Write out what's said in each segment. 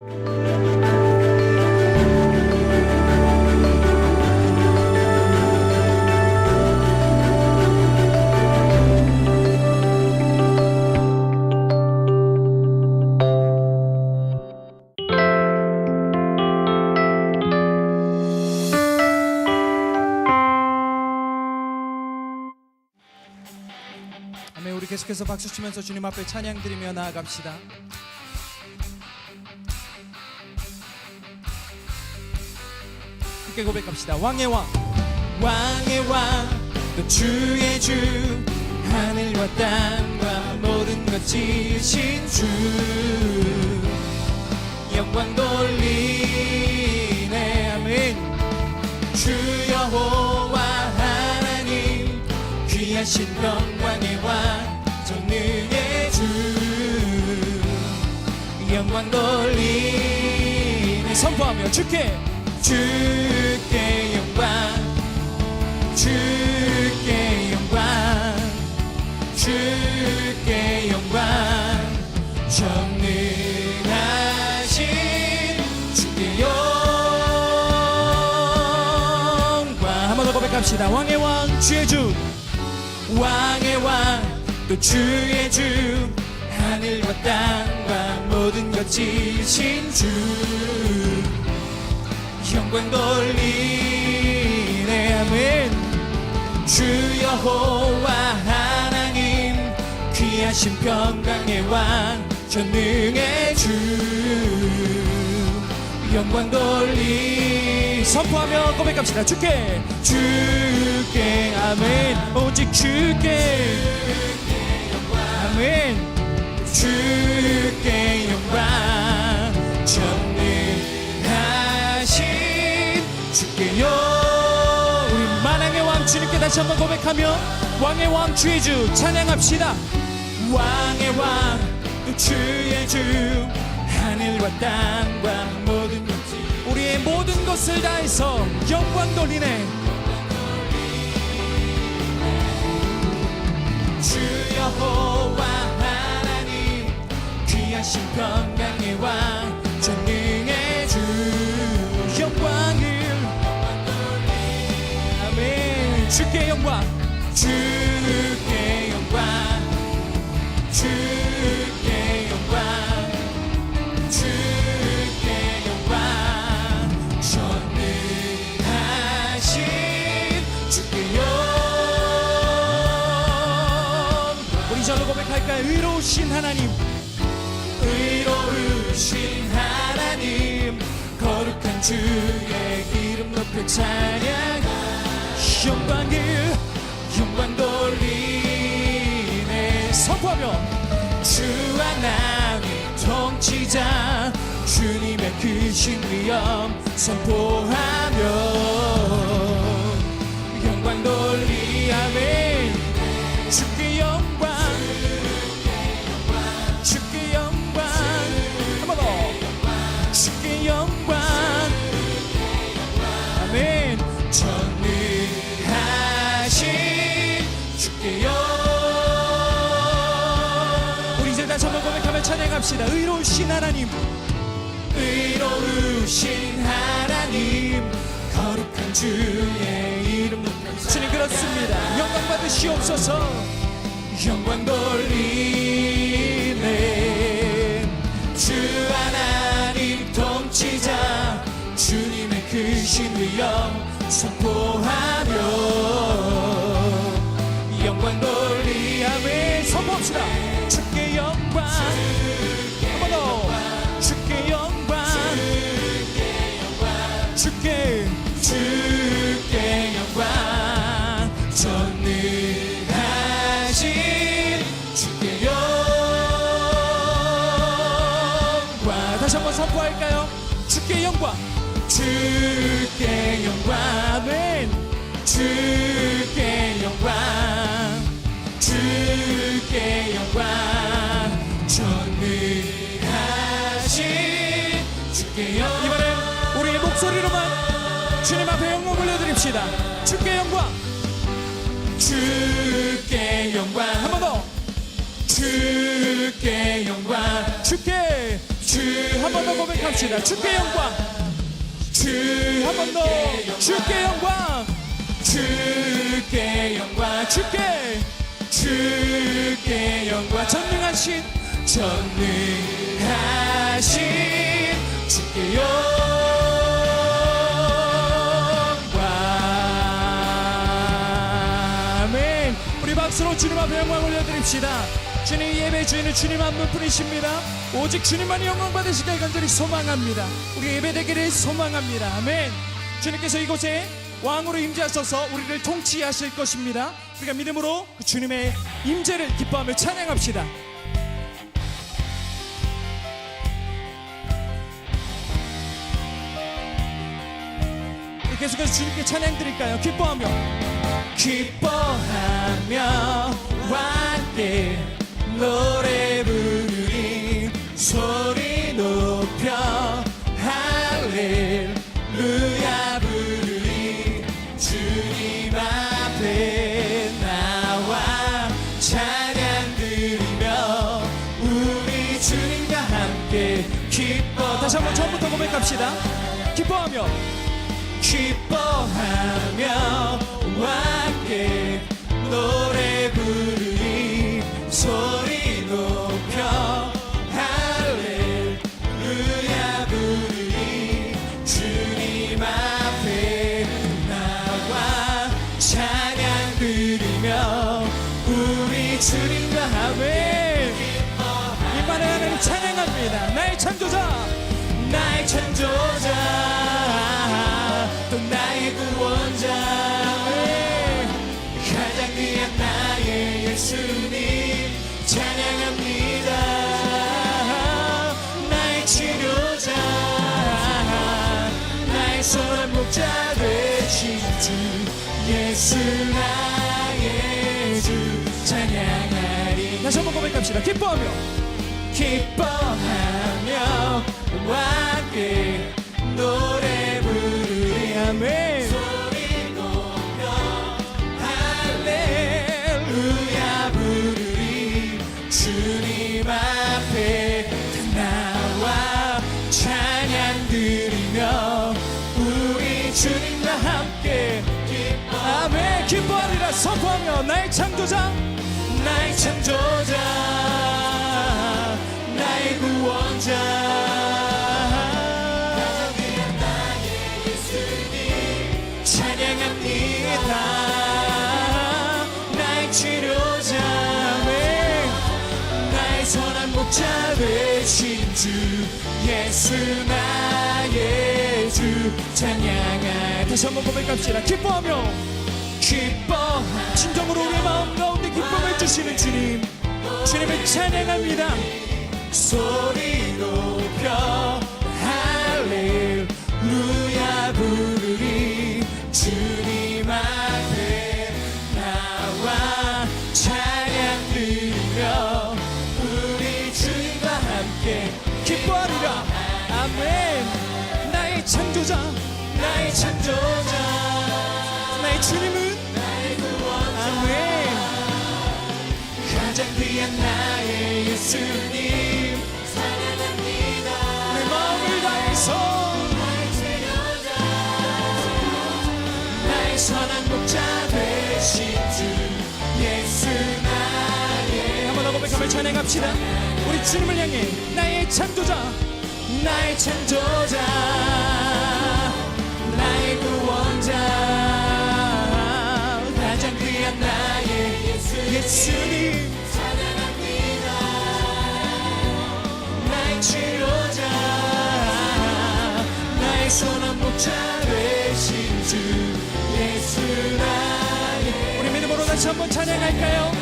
아멘. 우리 계속해서 박수 치면서 주님 앞에 찬양 드리며 나아갑시다. 함께 고백합시다. 왕의 왕, 왕의 왕, 또 주의 주, 하늘과 땅과 모든 것 지으신 주, 영광 돌리네. 아멘. 주 여호와 하나님, 귀하신 영광의 왕, 전능의 주, 영광 돌리네. 선포하며 주께 영광, 주께 영광, 주께 영광, 전능하신 주께 영광. 한 번 더 고백합시다. 왕의 왕, 주의 주, 왕의 왕, 또 주의 주, 하늘과 땅과 모든 것 지으신 주, 영광 돌리네. 아멘. 주 여호와 하나님, 귀하신 평강의 왕, 전능의 주, 영광 돌리. 선포하며 고백합시다. 주께 아멘. 오직 주께 아멘. 주께 영광, 전능하신 주께 영. 우리 만왕의 왕 주님께 다시 한번 고백하며 왕의 왕 주의 주 찬양합시다. 왕의 왕, 또 주의 주, 하늘과 땅과 모든 것, 우리의 모든 것을 다해서 영광 돌리네. 주 여호와 하나님, 귀하신 평강의 왕, 전능의 주, 영광을 아멘. 주께 영광, 주께 영광, 주께 영광, 주께 영광, 전능하신 주께 영광. 우리 절로 고백할까요? 의로우신 하나님, 의로우신 하나님, 거룩한 주의 이름 높여 찬양. 영광 돌리네. 선포하며 주 하나님 통치자, 주님의 크신 위엄 선포하며 영광 돌리. 아멘. 주께 영광, 주께 영광. 한 번 더. 주께 영광. 아멘. 전능하신 주께 영광. 우리 이제 다시 한번 고백하며 찬양합시다. 의로우신 하나님, 의로우신 하나님, 거룩한 주의 이름 높여. 주님 그렇습니다. 영광 받으시옵소서. 영광 돌리네. 주 하나님 통치자, 주님의 크신 위엄 선포하며 영광 돌리. 아멘. 선포합시다. 주께 영광. 한 번 더. 주께 영광, 주께 영광, 전능하신 주께 영광. 다시 한번 선포할까요? 주께 영광, 주께 영광. 아멘. 주께 영광, 주께 영광, 전능하신 주께 영광. 이번엔 우리의 목소리로만 주님 앞에 영광 올려드립시다. 주께 영광, 주께 영광. 한 번 더. 주께 영광, 주께 주 한 번 더 고백합시다. 주께 영광, 주 한 번 더, 주께 영광, 주께 영광, 주께 영광. 전능하신 주께 영광. 아멘. 우리 박수로 주님 앞에 영광 올려드립시다. 주님, 예배 주인은 주님 한 분뿐이십니다. 오직 주님만이 영광 받으시길 간절히 소망합니다. 우리 예배되기를 소망합니다. 아멘. 주님께서 이곳에 왕으로 임재하셔서 우리를 통치하실 것입니다. 우리가 믿음으로 그 주님의 임재를 기뻐하며 찬양합시다. 계속해서 주님께 찬양 드릴까요? 기뻐하며 함께 노래 부르리, 소리 높여 할렐루야 부르리. 주님 앞에 나와 찬양 드리며 우리 주님과 함께 기뻐. 다시 한번 처음부터 고백합시다. 기뻐하며 함께 노래 부르리, 소리 높여 할렐루야 부르리. 주님 앞에 나와 찬양 드리며 우리 주님과 함께 임마누엘 하나님 찬양합니다. 나의 창조자, 나의 창조자, 또 나의 구원자, 가장 귀한 나의 예수님 찬양합니다. 나의 치료자, 나의 선한 목자 되신 주 예수 나의 주 찬양하리. 다시 한번 고백합시다. 기뻐하며 함께 노래 부르리. 아멘. 소리 높여 할렐루야 부르리. 주님 앞에 나와 찬양 드리며 우리 주님과 함께 아멘. 기뻐하리라 선포하며 나의 창조자, 나의 창조자, 나의 구원자, 나의 치료자, 나의 선한 목자 되신 주 예수 나의 주 찬양하리. 다시 한번 고백합시다. 기뻐하며 진정으로 우리의 마음 가운데 기쁨을 주시는 주님, 주님을 찬양합니다. 소리 높여 할렐루야 부르리. 주님 앞에 나와 찬양 드리며 우리 주님과 함께 기뻐하리라. 아멘. 나의 창조자, 나의 창조자, 나의 주님은 나의 구원자, 아멘. 가장 귀한 나의 예수님 찬양합니다. 내 마음을 다해서 선한 목자 되신 주 예수 나의. 한번 더 고백하며 찬양합시다. 우리 주님을 향해 나의 창조자, 나의 창조자, 나의 구원자, 가장 귀한 나의 예수님 찬양합니다. 나의 치료자, 나의 선한 목자 되신 주 예수 나의. 우리 믿음으로 다시 한번 찬양할까요?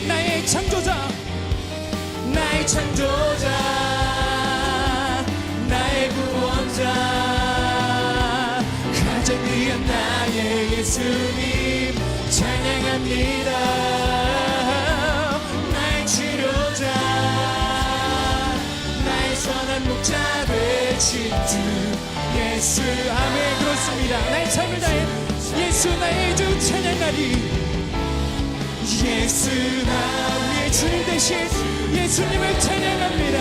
나의 창조자, 나의 창조자, 나의 구원자, 가장 귀한 나의 예수님 찬양합니다. 나의 치료자, 나의 선한 목자 되신 주 예수. 아멘. 그렇습니다. 나의 삶을 다해 예수 나의 주 찬양하리. 예수 나 우리의 주님 되신 예수님을 찬양합니다.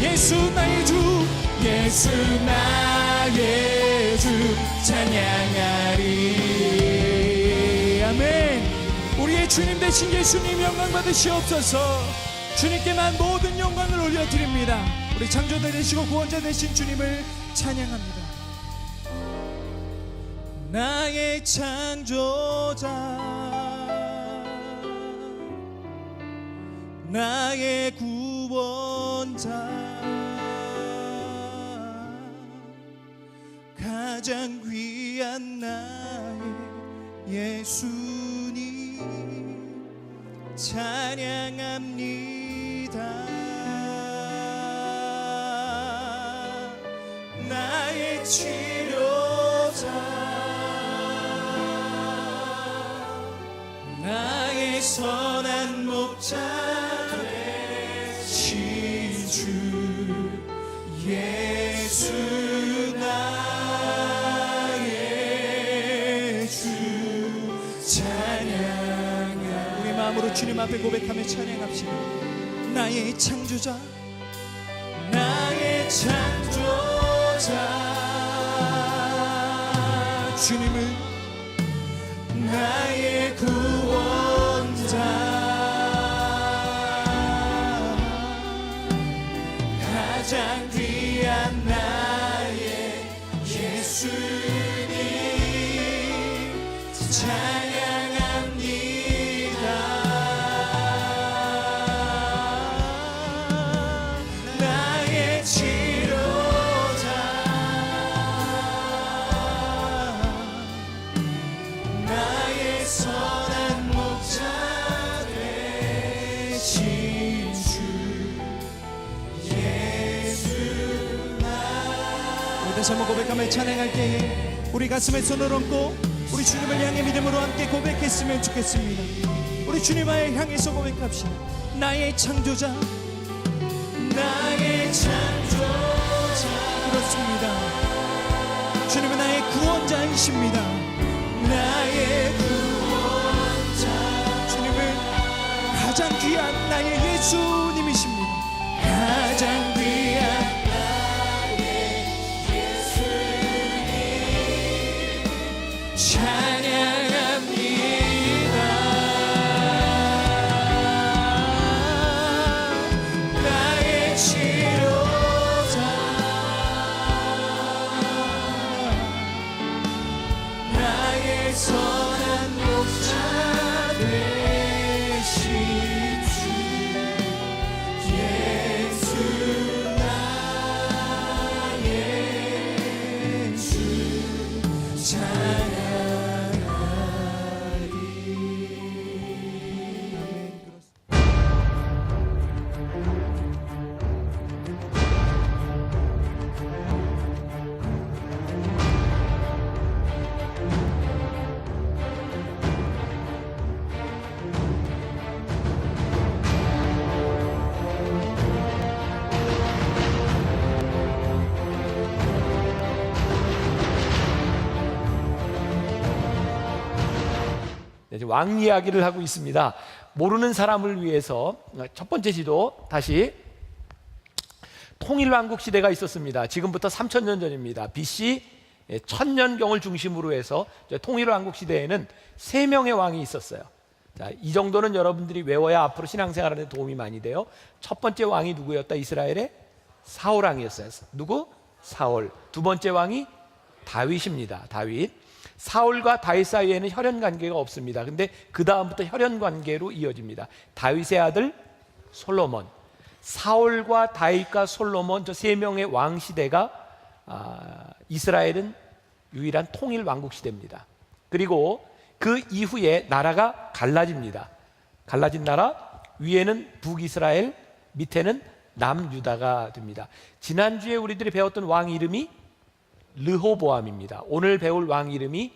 예수 나의 주, 예수 나의 주 찬양하리. 아멘. 우리의 주님 되신 예수님 영광 받으시옵소서. 주님께만 모든 영광을 올려드립니다. 우리 창조자 되시고 구원자 되신 주님을 찬양합니다. 나의 창조자, 나의 구원자, 가장 귀한 나의 예수님 찬양합니다. 나의 치료자, 나의 선한 목자 되신 주 예수 나의 주 찬양하. 우리 마음으로 주님 앞에 고백하며 찬양합시다. 나의 창조자, 나의 창조자, 주님을 나의 구원자, 가장 귀한 나의 예수님 찬양합니다. 나의 치료자, 나의 선한 목자 되신 주 예수 나. 다시 한번 고백하며 찬양할 때에 우리 가슴에 손을 얹고 우리 주님을 향해 믿음으로 함께 고백했으면 좋겠습니다. 우리 주님을 향해서 고백합시다. 나의 창조자, 나의 창조자. 그렇습니다. 주님은 나의 구원자이십니다. 나의 구원자, 주님은 가장 귀한 나의 예수님이십니다. 가장 귀한 나의 예수님 찬양합니다. 나의 치료자, 나의 선한 목자 되신 주 예수 나의 주 찬양하리. 왕 이야기를 하고 있습니다. 모르는 사람을 위해서 첫 번째 지도 다시 통일왕국 시대가 있었습니다. 지금부터 3000년 전입니다. BC 1000년경을 중심으로 해서 통일왕국 시대에는 3명의 왕이 있었어요. 자, 이 정도는 여러분들이 외워야 앞으로 신앙생활하는 데 도움이 많이 돼요. 첫 번째 왕이 누구였다? 이스라엘의 사울 왕이었어요. 누구? 사울. 두 번째 왕이 다윗입니다. 다윗. 사울과 다윗 사이에는 혈연 관계가 없습니다. 근데 그 다음부터 혈연 관계로 이어집니다. 다윗의 아들 솔로몬. 사울과 다윗과 솔로몬 저 3명의 왕 시대가 이스라엘은 유일한 통일 왕국 시대입니다. 그리고 그 이후에 나라가 갈라집니다. 갈라진 나라, 위에는 북이스라엘, 밑에는 남유다가 됩니다. 지난주에 우리들이 배웠던 왕 이름이 르호보암입니다. 오늘 배울 왕 이름이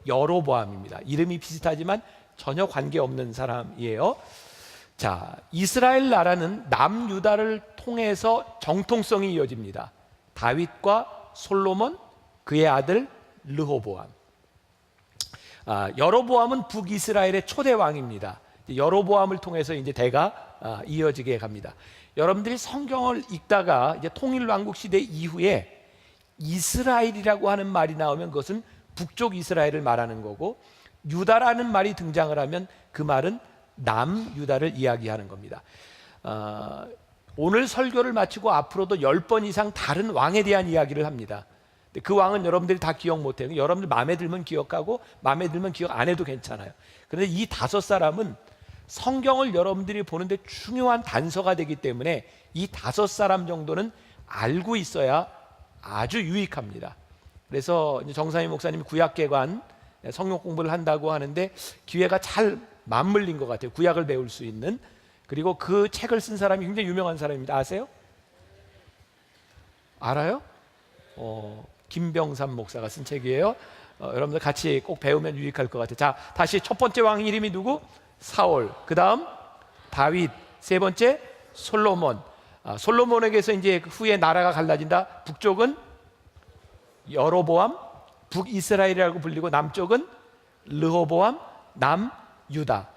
여로보암입니다. 이름이 비슷하지만 전혀 관계없는 사람이에요. 자, 이스라엘 나라는 남유다를 통해서 정통성이 이어집니다. 다윗과 솔로몬, 그의 아들 르호보암. 여로보암은 북이스라엘의 초대 왕입니다. 여로보암을 통해서 이제 대가 이어지게 갑니다. 여러분들이 성경을 읽다가 이제 통일왕국 시대 이후에 이스라엘이라고 하는 말이 나오면 그것은 북쪽 이스라엘을 말하는 거고, 유다라는 말이 등장을 하면 그 말은 남유다를 이야기하는 겁니다. 오늘 설교를 마치고 앞으로도 10번 이상 다른 왕에 대한 이야기를 합니다. 근데 그 왕은 여러분들이 다 기억 못해요. 여러분들 마음에 들면 기억하고 마음에 들면 기억 안 해도 괜찮아요. 그런데 이 5사람은 성경을 여러분들이 보는데 중요한 단서가 되기 때문에 이 5사람 정도는 알고 있어야 아주 유익합니다. 그래서 정상희 목사님이 구약개관 성경 공부를 한다고 하는데 기회가 잘 맞물린 것 같아요. 구약을 배울 수 있는. 그리고 그 책을 쓴 사람이 굉장히 유명한 사람입니다. 아세요? 알아요? 김병삼 목사가 쓴 책이에요. 여러분들 같이 꼭 배우면 유익할 것 같아요. 자, 다시 첫 번째 왕 이름이 누구? 사울. 그 다음 다윗. 세 번째 솔로몬. 솔로몬에게서 이제 후에 나라가 갈라진다. 북쪽은 여로보암, 북이스라엘이라고 불리고 남쪽은 르호보암, 남유다.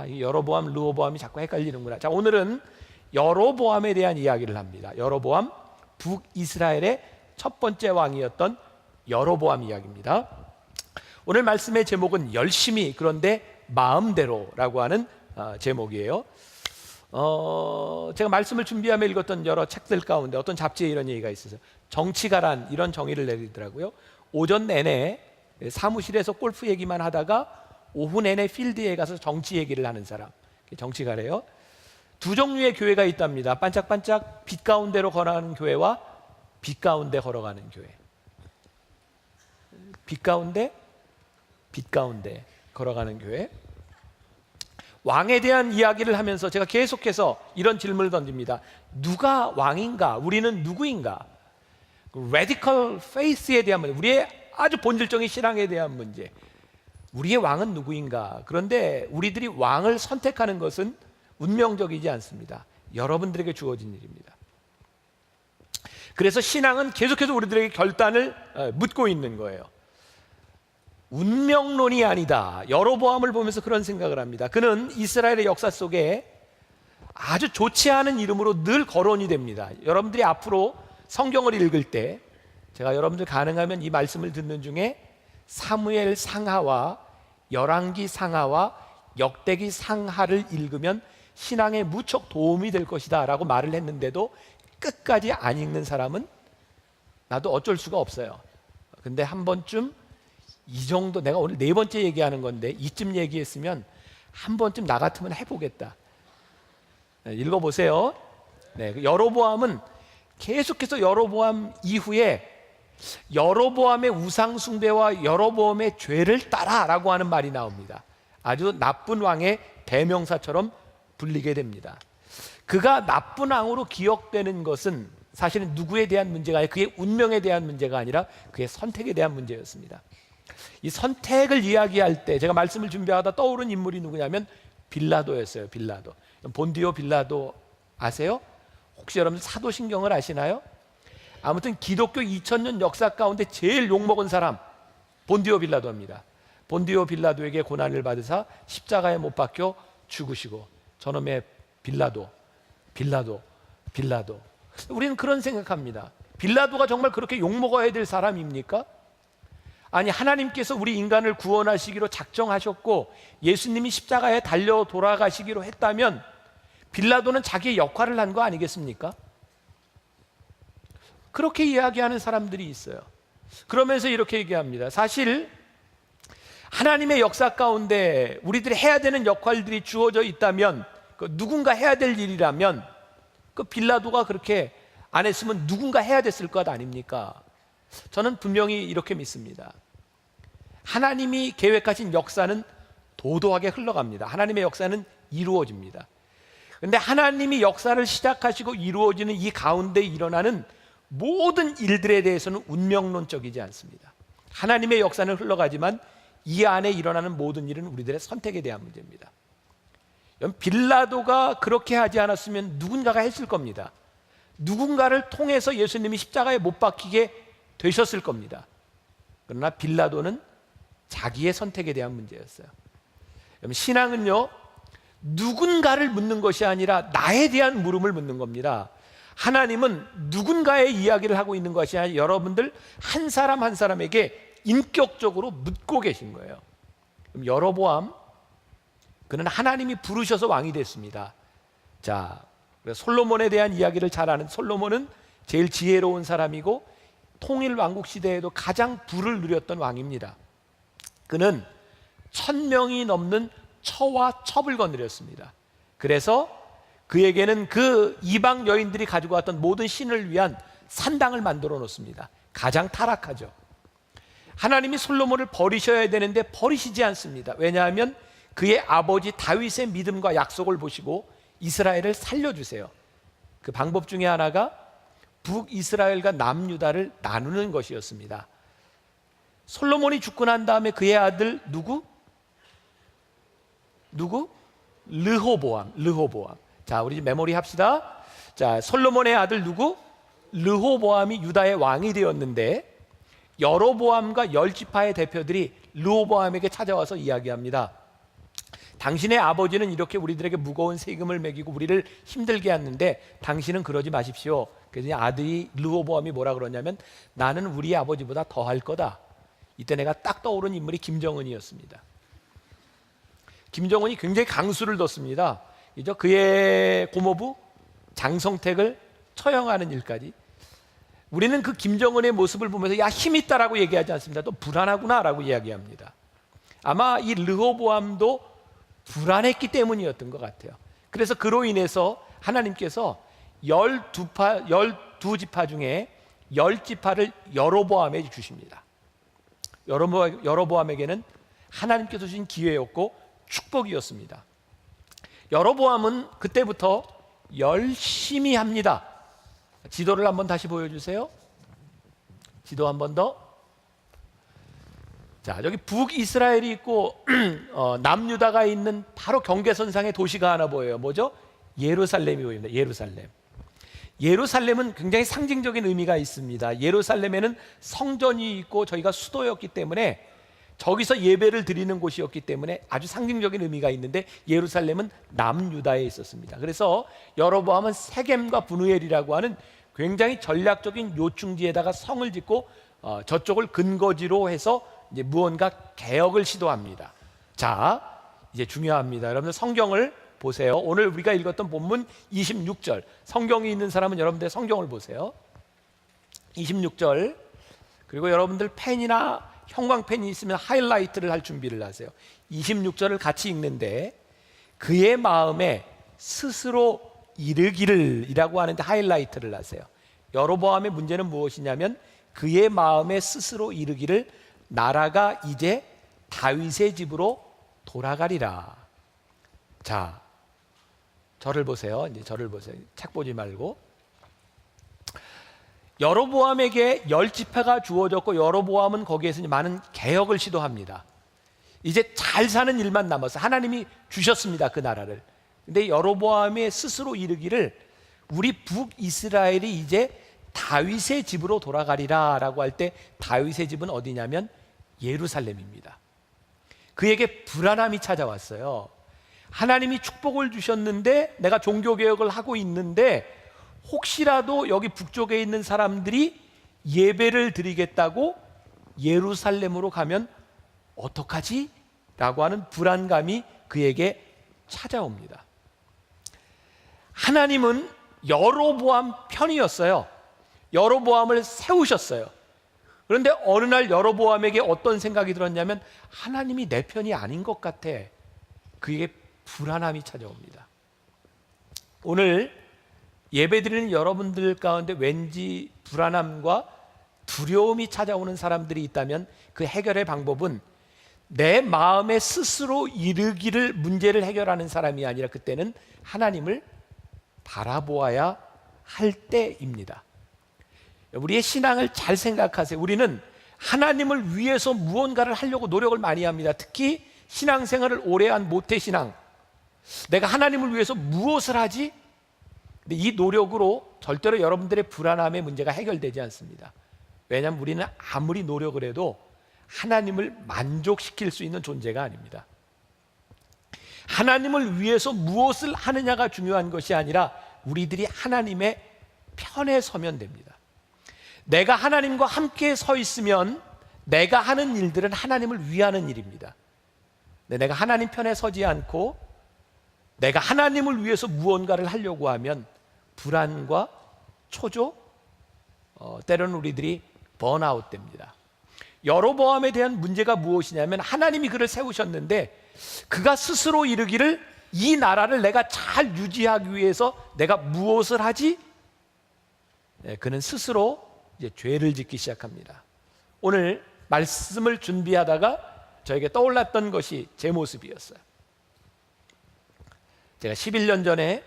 이 여로보암, 르호보암이 자꾸 헷갈리는구나. 자, 오늘은 여로보암에 대한 이야기를 합니다. 여로보암, 북이스라엘의 첫 번째 왕이었던 여로보암 이야기입니다. 오늘 말씀의 제목은 열심히 그런데 마음대로라고 하는 제목이에요. 제가 말씀을 준비하며 읽었던 여러 책들 가운데 어떤 잡지에 이런 얘기가 있어서 정치가란 이런 정의를 내리더라고요. 오전 내내 사무실에서 골프 얘기만 하다가 오후 내내 필드에 가서 정치 얘기를 하는 사람, 정치가래요. 두 종류의 교회가 있답니다. 반짝반짝 빛 가운데로 걸어가는 교회와 빛 가운데 걸어가는 교회. 빛 가운데 걸어가는 교회. 왕에 대한 이야기를 하면서 제가 계속해서 이런 질문을 던집니다. 누가 왕인가? 우리는 누구인가? Radical faith에 대한 문제, 우리의 아주 본질적인 신앙에 대한 문제. 우리의 왕은 누구인가? 그런데 우리들이 왕을 선택하는 것은 운명적이지 않습니다. 여러분들에게 주어진 일입니다. 그래서 신앙은 계속해서 우리들에게 결단을 묻고 있는 거예요. 운명론이 아니다. 여로보암을 보면서 그런 생각을 합니다. 그는 이스라엘의 역사 속에 아주 좋지 않은 이름으로 늘 거론이 됩니다. 여러분들이 앞으로 성경을 읽을 때 제가 여러분들 가능하면 이 말씀을 듣는 중에 사무엘 상하와 열왕기 상하와 역대기 상하를 읽으면 신앙에 무척 도움이 될 것이다 라고 말을 했는데도 끝까지 안 읽는 사람은 나도 어쩔 수가 없어요. 근데 한 번쯤 이 정도, 내가 오늘 4번째 얘기하는 건데 이쯤 얘기했으면 한 번쯤 나 같으면 해보겠다. 읽어보세요. 여로보암은 계속해서 여로보암 이후에 여로보암의 우상 숭배와 여로보암의 죄를 따라라고 하는 말이 나옵니다. 아주 나쁜 왕의 대명사처럼 불리게 됩니다. 그가 나쁜 왕으로 기억되는 것은 사실은 누구에 대한 문제가 아니라 그의 운명에 대한 문제가 아니라 그의 선택에 대한 문제였습니다. 이 선택을 이야기할 때 제가 말씀을 준비하다 떠오른 인물이 누구냐면 빌라도였어요. 빌라도. 본디오 빌라도 아세요? 혹시 여러분 사도신경을 아시나요? 아무튼 기독교 2000년 역사 가운데 제일 욕먹은 사람 본디오 빌라도입니다. 본디오 빌라도에게 고난을 받으사 십자가에 못 박혀 죽으시고 저놈의 빌라도. 우리는 그런 생각합니다. 빌라도가 정말 그렇게 욕먹어야 될 사람입니까? 아니, 하나님께서 우리 인간을 구원하시기로 작정하셨고 예수님이 십자가에 달려 돌아가시기로 했다면 빌라도는 자기의 역할을 한 거 아니겠습니까? 그렇게 이야기하는 사람들이 있어요. 그러면서 이렇게 얘기합니다. 사실 하나님의 역사 가운데 우리들이 해야 되는 역할들이 주어져 있다면, 누군가 해야 될 일이라면 그 빌라도가 그렇게 안 했으면 누군가 해야 됐을 것 아닙니까? 저는 분명히 이렇게 믿습니다. 하나님이 계획하신 역사는 도도하게 흘러갑니다. 하나님의 역사는 이루어집니다. 그런데 하나님이 역사를 시작하시고 이루어지는 이 가운데 일어나는 모든 일들에 대해서는 운명론적이지 않습니다. 하나님의 역사는 흘러가지만 이 안에 일어나는 모든 일은 우리들의 선택에 대한 문제입니다. 빌라도가 그렇게 하지 않았으면 누군가가 했을 겁니다. 누군가를 통해서 예수님이 십자가에 못 박히게 되셨을 겁니다. 그러나 빌라도는 자기의 선택에 대한 문제였어요. 신앙은요, 누군가를 묻는 것이 아니라 나에 대한 물음을 묻는 겁니다. 하나님은 누군가의 이야기를 하고 있는 것이 아니라 여러분들 한 사람 한 사람에게 인격적으로 묻고 계신 거예요. 그럼 여로보암, 그는 하나님이 부르셔서 왕이 됐습니다. 자, 솔로몬에 대한 이야기를 잘 아는 솔로몬은 제일 지혜로운 사람이고 통일 왕국 시대에도 가장 부를 누렸던 왕입니다. 그는 1000명이 넘는 처와 첩을 거느렸습니다. 그래서 그에게는 그 이방 여인들이 가지고 왔던 모든 신을 위한 산당을 만들어 놓습니다. 가장 타락하죠. 하나님이 솔로몬을 버리셔야 되는데 버리시지 않습니다. 왜냐하면 그의 아버지 다윗의 믿음과 약속을 보시고 이스라엘을 살려주세요. 그 방법 중에 하나가 북이스라엘과 남유다를 나누는 것이었습니다. 솔로몬이 죽고 난 다음에 그의 아들 누구? 르호보암. 자, 우리 메모리 합시다. 자, 솔로몬의 아들 누구? 르호보암이 유다의 왕이 되었는데 여로보암과 10지파의 대표들이 르호보암에게 찾아와서 이야기합니다. 당신의 아버지는 이렇게 우리들에게 무거운 세금을 매기고 우리를 힘들게 했는데 당신은 그러지 마십시오. 그래서 아들이 르호보암이 뭐라 그러냐면 나는 우리 아버지보다 더 할 거다. 이때 내가 딱 떠오른 인물이 김정은이었습니다. 김정은이 굉장히 강수를 뒀습니다. 그의 고모부 장성택을 처형하는 일까지. 우리는 그 김정은의 모습을 보면서 야, 힘 있다라고 얘기하지 않습니다. 또 불안하구나라고 이야기합니다. 아마 이 르호보암도 불안했기 때문이었던 것 같아요. 그래서 그로 인해서 하나님께서 12지파 중에 10지파를 여로보암에 주십니다. 여로보암에게는 하나님께서 주신 기회였고 축복이었습니다. 여로보암은 그때부터 열심히 합니다. 지도를 한번 다시 보여주세요. 지도 한번 더. 자, 여기 북이스라엘이 있고 남유다가 있는 바로 경계선상의 도시가 하나 보여요. 뭐죠? 예루살렘이 보입니다. 예루살렘은 굉장히 상징적인 의미가 있습니다. 예루살렘에는 성전이 있고 저희가 수도였기 때문에 저기서 예배를 드리는 곳이었기 때문에 아주 상징적인 의미가 있는데 예루살렘은 남유다에 있었습니다. 그래서 여로보암은 세겜과 분우엘이라고 하는 굉장히 전략적인 요충지에다가 성을 짓고 저쪽을 근거지로 해서 이제 무언가 개혁을 시도합니다. 자, 이제 중요합니다. 여러분들 성경을 보세요. 오늘 우리가 읽었던 본문 26절. 성경이 있는 사람은 여러분들 성경을 보세요. 26절. 그리고 여러분들 펜이나 형광펜이 있으면 하이라이트를 할 준비를 하세요. 26절을 같이 읽는데 그의 마음에 스스로 이르기를 이라고 하는데 하이라이트를 하세요. 여로보암의 문제는 무엇이냐면 그의 마음에 스스로 이르기를 나라가 이제 다윗의 집으로 돌아가리라. 자, 저를 보세요. 이제 저를 보세요. 책 보지 말고. 여로보암에게 10지파가 주어졌고 여로보암은 거기에서 많은 개혁을 시도합니다. 이제 잘 사는 일만 남았어요. 하나님이 주셨습니다, 그 나라를. 근데 여로보암의 스스로 이르기를 우리 북이스라엘이 이제 다윗의 집으로 돌아가리라 라고 할 때 다윗의 집은 어디냐면 예루살렘입니다. 그에게 불안함이 찾아왔어요. 하나님이 축복을 주셨는데 내가 종교개혁을 하고 있는데 혹시라도 여기 북쪽에 있는 사람들이 예배를 드리겠다고 예루살렘으로 가면 어떡하지? 라고 하는 불안감이 그에게 찾아옵니다. 하나님은 여로보암 편이었어요. 여로보암을 세우셨어요. 그런데 어느 날 여로보암에게 어떤 생각이 들었냐면 하나님이 내 편이 아닌 것 같아. 그에게 불안함이 찾아옵니다. 오늘 예배드리는 여러분들 가운데 왠지 불안함과 두려움이 찾아오는 사람들이 있다면 그 해결의 방법은 내 마음에 스스로 이르기를 문제를 해결하는 사람이 아니라 그때는 하나님을 바라보아야 할 때입니다. 우리의 신앙을 잘 생각하세요. 우리는 하나님을 위해서 무언가를 하려고 노력을 많이 합니다. 특히 신앙생활을 오래 한 모태신앙, 내가 하나님을 위해서 무엇을 하지? 근데 이 노력으로 절대로 여러분들의 불안함의 문제가 해결되지 않습니다. 왜냐하면 우리는 아무리 노력을 해도 하나님을 만족시킬 수 있는 존재가 아닙니다. 하나님을 위해서 무엇을 하느냐가 중요한 것이 아니라 우리들이 하나님의 편에 서면 됩니다. 내가 하나님과 함께 서 있으면 내가 하는 일들은 하나님을 위하는 일입니다. 내가 하나님 편에 서지 않고 내가 하나님을 위해서 무언가를 하려고 하면 불안과 초조, 때로는 우리들이 번아웃 됩니다. 여로보암에 대한 문제가 무엇이냐면 하나님이 그를 세우셨는데 그가 스스로 이르기를 이 나라를 내가 잘 유지하기 위해서 내가 무엇을 하지? 그는 스스로 이제 죄를 짓기 시작합니다. 오늘 말씀을 준비하다가 저에게 떠올랐던 것이 제 모습이었어요. 제가 11년 전에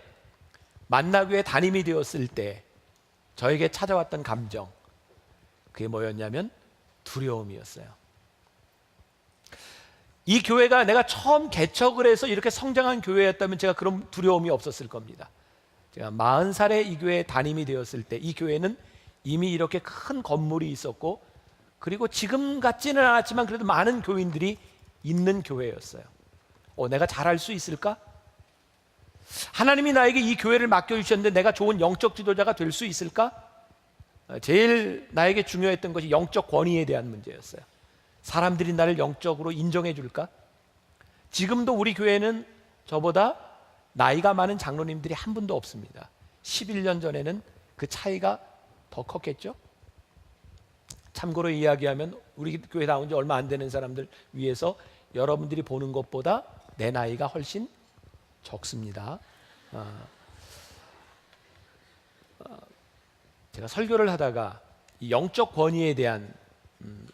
만나교회 담임이 되었을 때 저에게 찾아왔던 감정, 그게 뭐였냐면 두려움이었어요. 이 교회가 내가 처음 개척을 해서 이렇게 성장한 교회였다면 제가 그런 두려움이 없었을 겁니다. 제가 40살에 이 교회 담임이 되었을 때 이 교회는 이미 이렇게 큰 건물이 있었고 그리고 지금 같지는 않았지만 그래도 많은 교인들이 있는 교회였어요. 내가 잘할 수 있을까? 하나님이 나에게 이 교회를 맡겨주셨는데 내가 좋은 영적 지도자가 될 수 있을까? 제일 나에게 중요했던 것이 영적 권위에 대한 문제였어요. 사람들이 나를 영적으로 인정해 줄까? 지금도 우리 교회는 저보다 나이가 많은 장로님들이 한 분도 없습니다. 11년 전에는 그 차이가 더 컸겠죠? 참고로 이야기하면 우리 교회 나온 지 얼마 안 되는 사람들 위해서 여러분들이 보는 것보다 내 나이가 훨씬 적습니다. 제가 설교를 하다가 이 영적 권위에 대한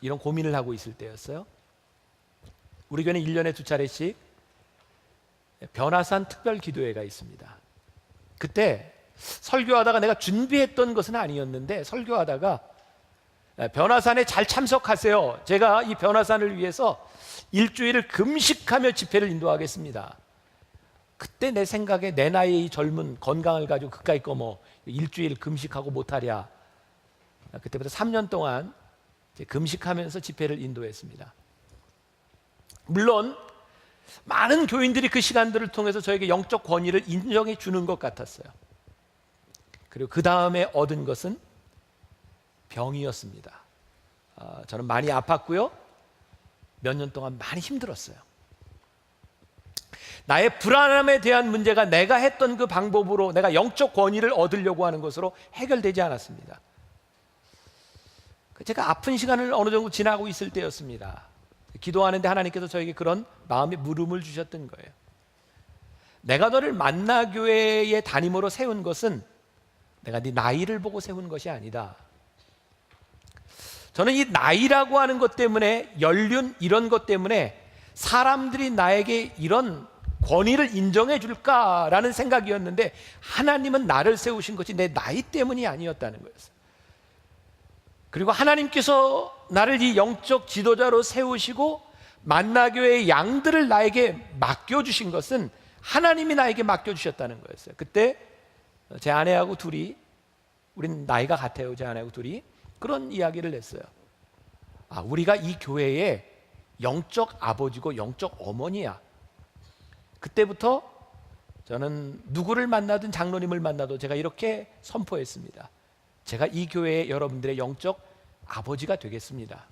이런 고민을 하고 있을 때였어요. 우리 교회는 1년에 2차례씩 변화산 특별 기도회가 있습니다. 그때 설교하다가 내가 준비했던 것은 아니었는데 설교하다가 변화산에 잘 참석하세요. 제가 이 변화산을 위해서 일주일을 금식하며 집회를 인도하겠습니다. 그때 내 생각에 내 나이의 이 젊은 건강을 가지고 그까이 거 뭐 일주일 금식하고 못하랴. 그때부터 3년 동안 금식하면서 집회를 인도했습니다. 물론 많은 교인들이 그 시간들을 통해서 저에게 영적 권위를 인정해 주는 것 같았어요. 그리고 그 다음에 얻은 것은 병이었습니다. 저는 많이 아팠고요. 몇 년 동안 많이 힘들었어요. 나의 불안함에 대한 문제가 내가 했던 그 방법으로 내가 영적 권위를 얻으려고 하는 것으로 해결되지 않았습니다. 제가 아픈 시간을 어느 정도 지나고 있을 때였습니다. 기도하는데 하나님께서 저에게 그런 마음의 물음을 주셨던 거예요. 내가 너를 만나교회의 담임으로 세운 것은 내가 네 나이를 보고 세운 것이 아니다. 저는 이 나이라고 하는 것 때문에, 연륜 이런 것 때문에 사람들이 나에게 이런 권위를 인정해 줄까라는 생각이었는데 하나님은 나를 세우신 것이 내 나이 때문이 아니었다는 거였어요. 그리고 하나님께서 나를 이 영적 지도자로 세우시고 만나교회의 양들을 나에게 맡겨주신 것은 하나님이 나에게 맡겨주셨다는 거였어요. 그때 제 아내하고 둘이, 우린 나이가 같아요. 제 아내하고 둘이 그런 이야기를 했어요. 우리가 이 교회의 영적 아버지고 영적 어머니야. 그때부터 저는 누구를 만나든 장로님을 만나도 제가 이렇게 선포했습니다. 제가 이 교회의 여러분들의 영적 아버지가 되겠습니다.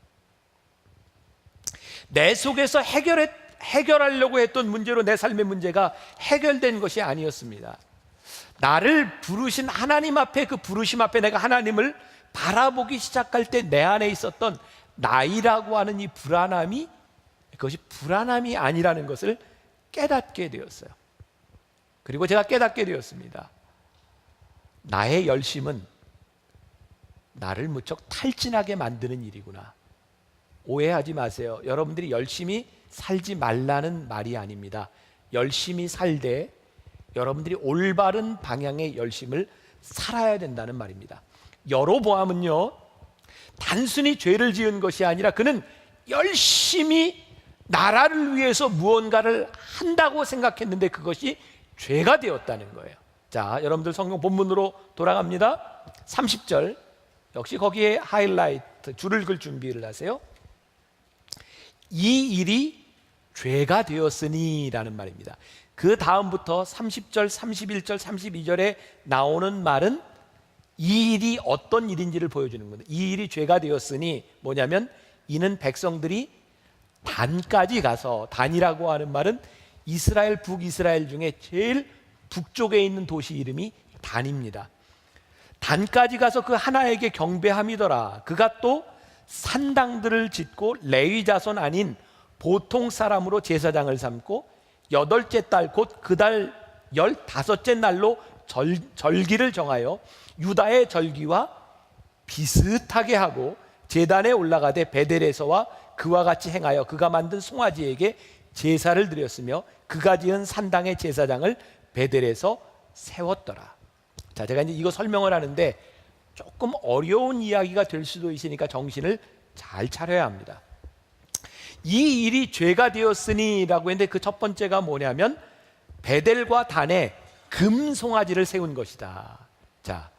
내 속에서 해결하려고 했던 문제로 내 삶의 문제가 해결된 것이 아니었습니다. 나를 부르신 하나님 앞에, 그 부르심 앞에 내가 하나님을 바라보기 시작할 때 내 안에 있었던 나이라고 하는 이 불안함이, 그것이 불안함이 아니라는 것을 깨닫게 되었어요. 그리고 제가 깨닫게 되었습니다. 나의 열심은 나를 무척 탈진하게 만드는 일이구나. 오해하지 마세요. 여러분들이 열심히 살지 말라는 말이 아닙니다. 열심히 살되 여러분들이 올바른 방향의 열심을 살아야 된다는 말입니다. 여로보암은요, 단순히 죄를 지은 것이 아니라 그는 열심히 나라를 위해서 무언가를 한다고 생각했는데 그것이 죄가 되었다는 거예요. 자, 여러분들 성경 본문으로 돌아갑니다. 30절, 역시 거기에 하이라이트, 줄을 글 준비를 하세요. 이 일이 죄가 되었으니 라는 말입니다. 그 다음부터 30절, 31절, 32절에 나오는 말은 이 일이 어떤 일인지를 보여주는 겁니다. 이 일이 죄가 되었으니 뭐냐면 이는 백성들이 단까지 가서, 단이라고 하는 말은 이스라엘, 북이스라엘 중에 제일 북쪽에 있는 도시 이름이 단입니다. 단까지 가서 그 하나에게 경배함이더라. 그가 또 산당들을 짓고 레위 자손 아닌 보통 사람으로 제사장을 삼고 여덟째 달 곧 그 달 15째 날로 절기를 정하여 유다의 절기와 비슷하게 하고 제단에 올라가되 베델에서와 그와 같이 행하여 그가 만든 송아지에게 제사를 드렸으며 그가 지은 산당의 제사장을 베델에서 세웠더라. 자, 제가 이제 이거 설명을 하는데 조금 어려운 이야기가 될 수도 있으니까 정신을 잘 차려야 합니다. 이 일이 죄가 되었으니라고 했는데 그 첫 번째가 뭐냐면 베델과 단에 금송아지를 세운 것이다. 자,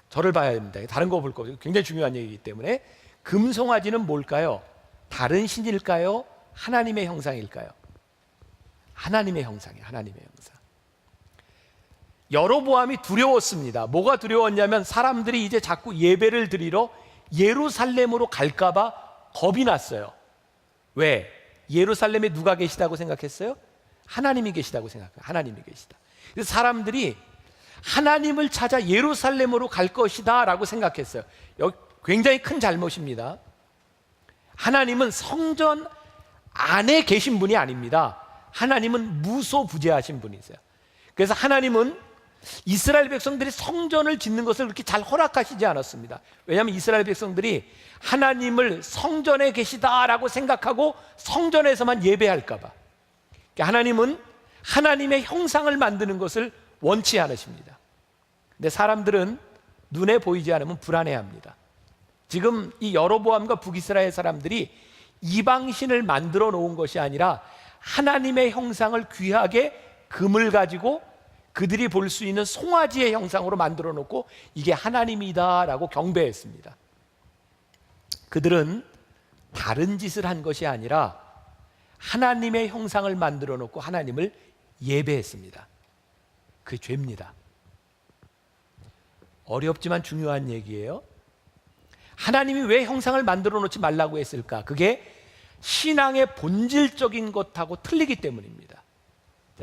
저를 봐야 됩니다. 다른 거 볼 거 없어요. 굉장히 중요한 얘기이기 때문에. 금송아지는 뭘까요? 다른 신일까요? 하나님의 형상일까요? 하나님의 형상이에요. 하나님의 형상. 여로보암이 두려웠습니다. 뭐가 두려웠냐면 사람들이 이제 자꾸 예배를 드리러 예루살렘으로 갈까 봐 겁이 났어요. 왜? 예루살렘에 누가 계시다고 생각했어요? 하나님이 계시다고 생각해요. 하나님이 계시다. 그래서 사람들이 하나님을 찾아 예루살렘으로 갈 것이다 라고 생각했어요. 여기 굉장히 큰 잘못입니다. 하나님은 성전 안에 계신 분이 아닙니다. 하나님은 무소부재하신 분이세요. 그래서 하나님은 이스라엘 백성들이 성전을 짓는 것을 그렇게 잘 허락하시지 않았습니다. 왜냐하면 이스라엘 백성들이 하나님을 성전에 계시다라고 생각하고 성전에서만 예배할까 봐. 하나님은 하나님의 형상을 만드는 것을 원치 않으십니다. 근데 사람들은 눈에 보이지 않으면 불안해합니다. 지금 이 여로보암과 북이스라엘 사람들이 이방신을 만들어 놓은 것이 아니라 하나님의 형상을 귀하게 금을 가지고 그들이 볼 수 있는 송아지의 형상으로 만들어 놓고 이게 하나님이다라고 경배했습니다. 그들은 다른 짓을 한 것이 아니라 하나님의 형상을 만들어 놓고 하나님을 예배했습니다. 그게 죄입니다. 어렵지만 중요한 얘기예요. 하나님이 왜 형상을 만들어 놓지 말라고 했을까? 그게 신앙의 본질적인 것하고 틀리기 때문입니다.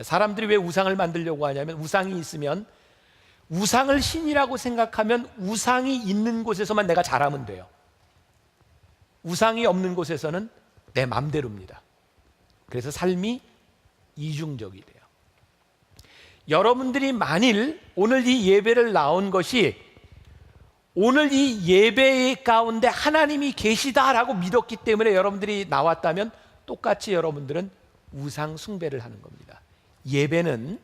사람들이 왜 우상을 만들려고 하냐면 우상이 있으면 우상을 신이라고 생각하면 우상이 있는 곳에서만 내가 잘하면 돼요. 우상이 없는 곳에서는 내 맘대로입니다. 그래서 삶이 이중적이 돼요. 여러분들이 만일 오늘 이 예배를 나온 것이 오늘 이 예배 가운데 하나님이 계시다라고 믿었기 때문에 여러분들이 나왔다면 똑같이 여러분들은 우상 숭배를 하는 겁니다. 예배는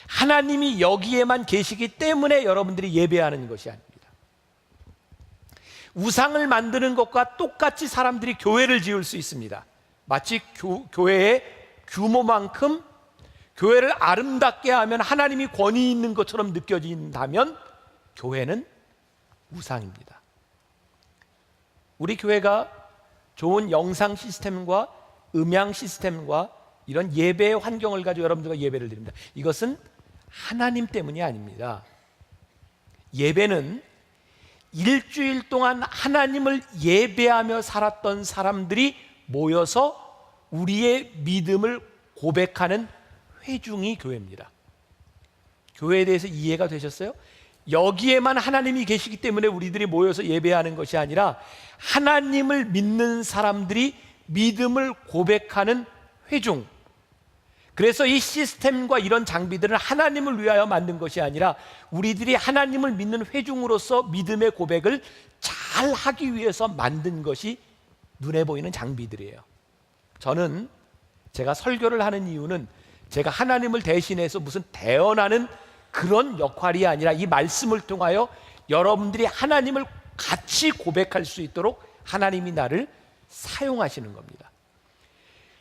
하나님이 여기에만 계시기 때문에 여러분들이 예배하는 것이 아닙니다. 우상을 만드는 것과 똑같이 사람들이 교회를 지을 수 있습니다. 마치 교회의 규모만큼 교회를 아름답게 하면 하나님이 권위 있는 것처럼 느껴진다면 교회는 우상입니다. 우리 교회가 좋은 영상 시스템과 음향 시스템과 이런 예배의 환경을 가지고 여러분들과 예배를 드립니다. 이것은 하나님 때문이 아닙니다. 예배는 일주일 동안 하나님을 예배하며 살았던 사람들이 모여서 우리의 믿음을 고백하는 회중이 교회입니다. 교회에 대해서 이해가 되셨어요? 여기에만 하나님이 계시기 때문에 우리들이 모여서 예배하는 것이 아니라 하나님을 믿는 사람들이 믿음을 고백하는 회중. 그래서 이 시스템과 이런 장비들은 하나님을 위하여 만든 것이 아니라 우리들이 하나님을 믿는 회중으로서 믿음의 고백을 잘 하기 위해서 만든 것이 눈에 보이는 장비들이에요. 저는 제가 설교를 하는 이유는 제가 하나님을 대신해서 무슨 대언하는 그런 역할이 아니라 이 말씀을 통하여 여러분들이 하나님을 같이 고백할 수 있도록 하나님이 나를 사용하시는 겁니다.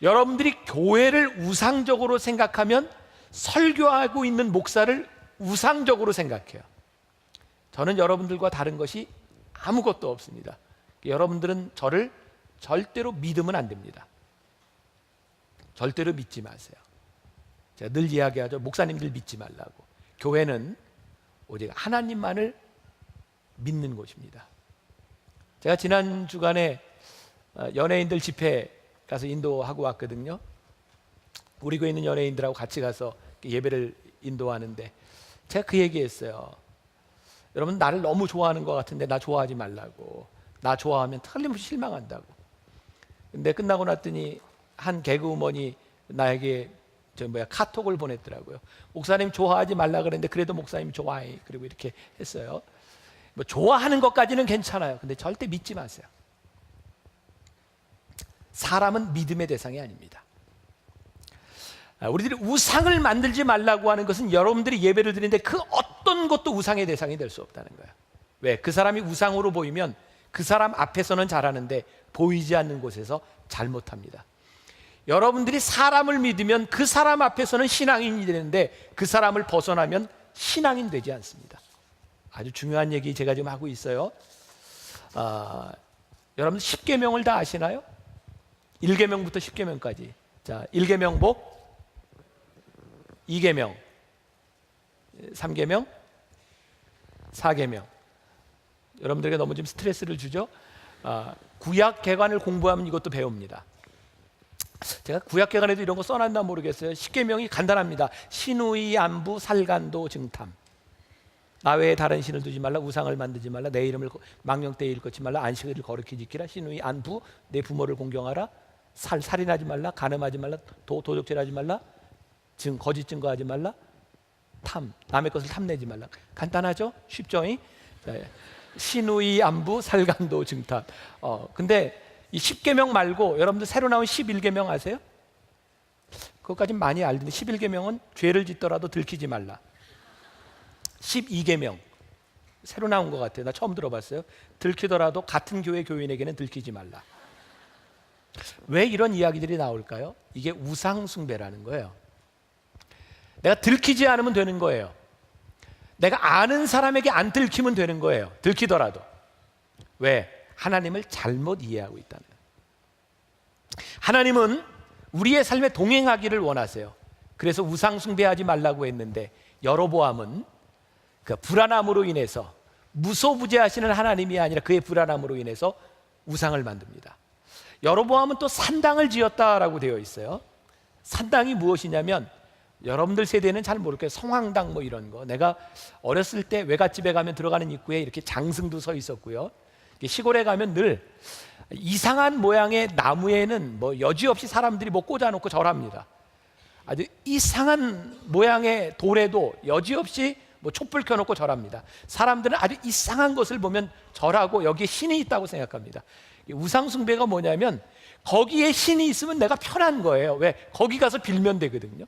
여러분들이 교회를 우상적으로 생각하면 설교하고 있는 목사를 우상적으로 생각해요. 저는 여러분들과 다른 것이 아무것도 없습니다. 여러분들은 저를 절대로 믿으면 안 됩니다. 절대로 믿지 마세요. 제가 늘 이야기하죠. 목사님들 믿지 말라고. 교회는 오직 하나님만을 믿는 곳입니다. 제가 지난 주간에 연예인들 집회 가서 인도하고 왔거든요. 우리 교회 있는 연예인들하고 같이 가서 예배를 인도하는데 제가 그 얘기했어요. 여러분, 나를 너무 좋아하는 것 같은데 나 좋아하지 말라고. 나 좋아하면 틀림없이 실망한다고. 근데 끝나고 났더니 한 개그우먼이 나에게 카톡을 보냈더라고요. 목사님 좋아하지 말라 그랬는데 그래도 목사님 좋아해. 그리고 이렇게 했어요. 뭐 좋아하는 것까지는 괜찮아요. 근데 절대 믿지 마세요. 사람은 믿음의 대상이 아닙니다. 우리들이 우상을 만들지 말라고 하는 것은 여러분들이 예배를 드리는데 그 어떤 것도 우상의 대상이 될 수 없다는 거예요. 왜? 그 사람이 우상으로 보이면 그 사람 앞에서는 잘하는데 보이지 않는 곳에서 잘못합니다. 여러분들이 사람을 믿으면 그 사람 앞에서는 신앙인이 되는데 그 사람을 벗어나면 신앙인 되지 않습니다. 아주 중요한 얘기 제가 지금 하고 있어요. 여러분 10계명을 다 아시나요? 1계명부터 10계명까지. 자, 1계명 복, 2계명, 3계명, 4계명. 여러분들에게 너무 좀 스트레스를 주죠? 구약 개관을 공부하면 이것도 배웁니다. 제가 구약 개관에도 이런 거 써놨나 모르겠어요. 10계명이 간단합니다. 신우이, 안부, 살간도, 증탐. 나 외에 다른 신을 두지 말라, 우상을 만들지 말라, 내 이름을 망령되이 일컫지 말라, 안식일을 거룩히 지키라, 신우이, 안부, 내 부모를 공경하라, 살인하지 말라, 간음하지 말라, 도적질하지 말라, 거짓 증거하지 말라, 남의 것을 탐내지 말라. 간단하죠? 쉽죠? 신우이, 안부, 살간도, 증탐. 근데 이 10계명 말고 여러분들 새로 나온 11계명 아세요? 그것까진 많이 알던데 11계명은 죄를 짓더라도 들키지 말라. 12계명 새로 나온 것 같아요. 나 처음 들어봤어요. 들키더라도 같은 교회 교인에게는 들키지 말라. 왜 이런 이야기들이 나올까요? 이게 우상 숭배라는 거예요. 내가 들키지 않으면 되는 거예요. 내가 아는 사람에게 안 들키면 되는 거예요. 들키더라도. 왜? 하나님을 잘못 이해하고 있다는 거예요. 하나님은 우리의 삶에 동행하기를 원하세요. 그래서 우상 숭배하지 말라고 했는데 여로보암은 그 불안함으로 인해서 무소부재하시는 하나님이 아니라 그의 불안함으로 인해서 우상을 만듭니다. 여로보암은 또 산당을 지었다라고 되어 있어요. 산당이 무엇이냐면 여러분들 세대는 잘 모를 거예요. 성황당 뭐 이런 거. 내가 어렸을 때 외갓집에 가면 들어가는 입구에 이렇게 장승도 서 있었고요. 시골에 가면 늘 이상한 모양의 나무에는 뭐 여지없이 사람들이 뭐 꽂아놓고 절합니다. 아주 이상한 모양의 돌에도 여지없이 뭐 촛불 켜놓고 절합니다. 사람들은 아주 이상한 것을 보면 절하고 여기에 신이 있다고 생각합니다. 우상 숭배가 뭐냐면 거기에 신이 있으면 내가 편한 거예요. 왜? 거기 가서 빌면 되거든요.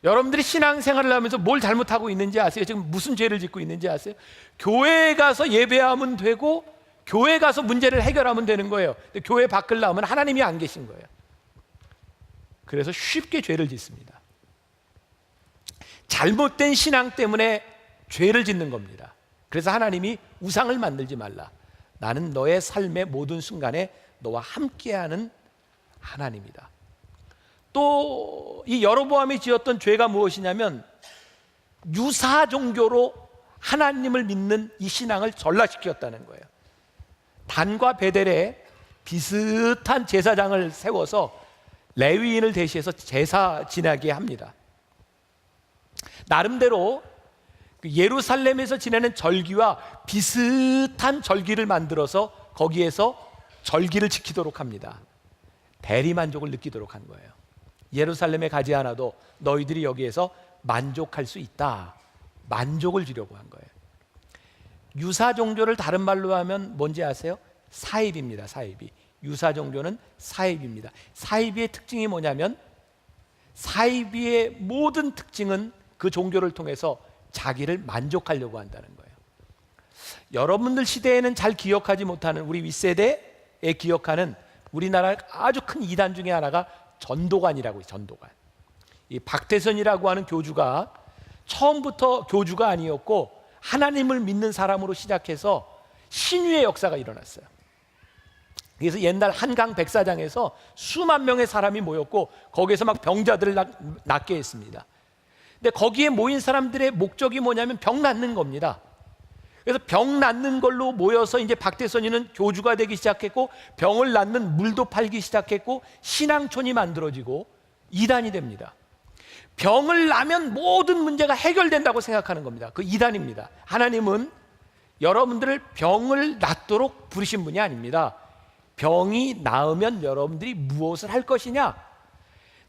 여러분들이 신앙생활을 하면서 뭘 잘못하고 있는지 아세요? 지금 무슨 죄를 짓고 있는지 아세요? 교회에 가서 예배하면 되고 교회 가서 문제를 해결하면 되는 거예요. 근데 교회 밖을 나오면 하나님이 안 계신 거예요. 그래서 쉽게 죄를 짓습니다. 잘못된 신앙 때문에 죄를 짓는 겁니다. 그래서 하나님이 우상을 만들지 말라. 나는 너의 삶의 모든 순간에 너와 함께하는 하나님이다. 또 이 여로보암이 지었던 죄가 무엇이냐면 유사 종교로 하나님을 믿는 이 신앙을 전락시켰다는 거예요. 단과 베델에 비슷한 제사장을 세워서 레위인을 대시해서 제사 지내게 합니다. 나름대로 예루살렘에서 지내는 절기와 비슷한 절기를 만들어서 거기에서 절기를 지키도록 합니다. 대리만족을 느끼도록 한 거예요. 예루살렘에 가지 않아도 너희들이 여기에서 만족할 수 있다. 만족을 주려고 한 거예요. 유사 종교를 다른 말로 하면 뭔지 아세요? 사입입니다. 사입이. 유사 종교는 사입입니다. 사입의 특징이 뭐냐면 사입의 모든 특징은 그 종교를 통해서 자기를 만족하려고 한다는 거예요. 여러분들 시대에는 잘 기억하지 못하는 우리 윗세대에 기억하는 우리나라 아주 큰 이단 중에 하나가 전도관이라고 해요. 전도관. 이 박태선이라고 하는 교주가 처음부터 교주가 아니었고 하나님을 믿는 사람으로 시작해서 신유의 역사가 일어났어요. 그래서 옛날 한강 백사장에서 수만 명의 사람이 모였고 거기에서 막 병자들을 낫게 했습니다. 근데 거기에 모인 사람들의 목적이 뭐냐면 병 낫는 겁니다. 그래서 병 낫는 걸로 모여서 이제 박대선이는 교주가 되기 시작했고 병을 낫는 물도 팔기 시작했고 신앙촌이 만들어지고 이단이 됩니다. 병을 나면 모든 문제가 해결된다고 생각하는 겁니다. 그 이단입니다. 하나님은 여러분들을 병을 낫도록 부르신 분이 아닙니다. 병이 나으면 여러분들이 무엇을 할 것이냐?